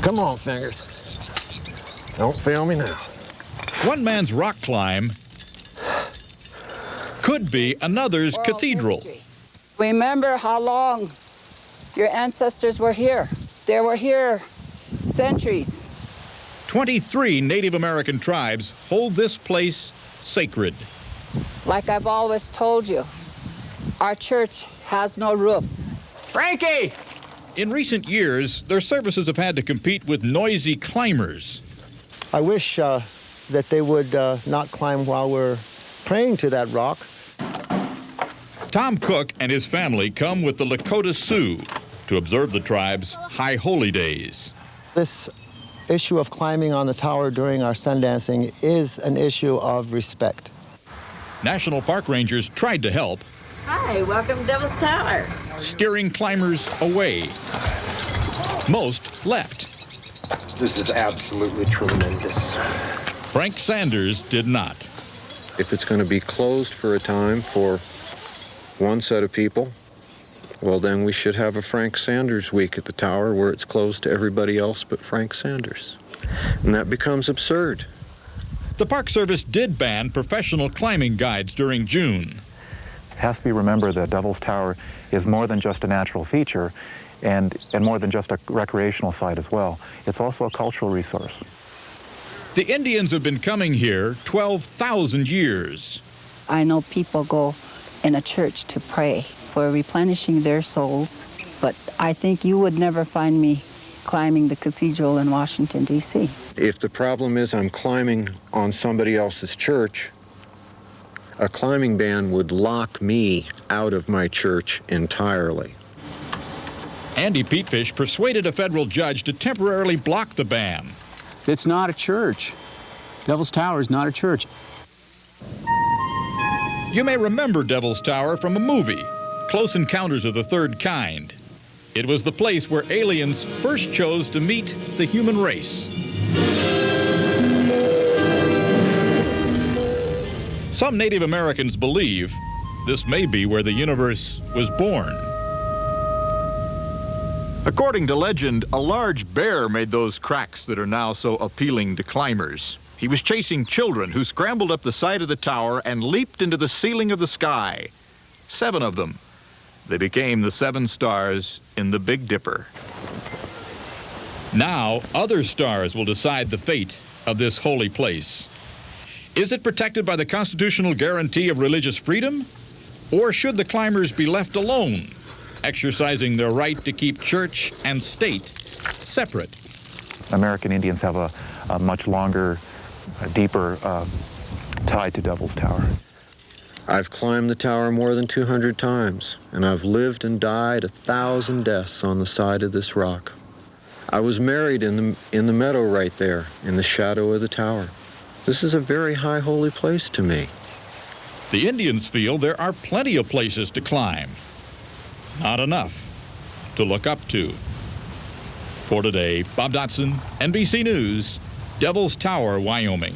Come on, fingers. Don't fail me now. One man's rock climb could be another's World cathedral. history. Remember how long your ancestors were here. They were here centuries. 23 Native American tribes hold this place sacred. Like I've always told you, our church has no roof. Frankie! In recent years, their services have had to compete with noisy climbers. I wish that they would not climb while we're praying to that rock. Tom Cook and his family come with the Lakota Sioux to observe the tribe's high holy days. This issue of climbing on the tower during our sun dancing is an issue of respect. National Park Rangers tried to help, Hi, welcome to Devil's Tower. steering climbers away. Most left. This is absolutely tremendous. Frank Sanders did not. If it's going to be closed for a time for one set of people, well, then we should have a Frank Sanders week at the tower where it's closed to everybody else but Frank Sanders. And that becomes absurd. The Park Service did ban professional climbing guides during June. It has to be remembered that Devil's Tower is more than just a natural feature and more than just a recreational site as well. It's also a cultural resource. The Indians have been coming here 12,000 years. I know people go in a church to pray for replenishing their souls, but I think you would never find me climbing the cathedral in Washington, D.C. If the problem is I'm climbing on somebody else's church, a climbing ban would lock me out of my church entirely. Andy Petefish persuaded a federal judge to temporarily block the ban. It's not a church. Devil's Tower is not a church. You may remember Devil's Tower from a movie, Close Encounters of the Third Kind. It was the place where aliens first chose to meet the human race. Some Native Americans believe this may be where the universe was born. According to legend, a large bear made those cracks that are now so appealing to climbers. He was chasing children who scrambled up the side of the tower and leaped into the ceiling of the sky. 7 of them. They became the 7 stars in the Big Dipper. Now, other stars will decide the fate of this holy place. Is it protected by the constitutional guarantee of religious freedom? Or should the climbers be left alone, exercising their right to keep church and state separate? American Indians have a much longer, deeper tie to Devil's Tower. I've climbed the tower more than 200 times, and I've lived and died 1,000 deaths on the side of this rock. I was married in the meadow right there, in the shadow of the tower. This is a very high holy place to me. The Indians feel there are plenty of places to climb. Not enough to look up to. For today, Bob Dotson, NBC News, Devil's Tower, Wyoming.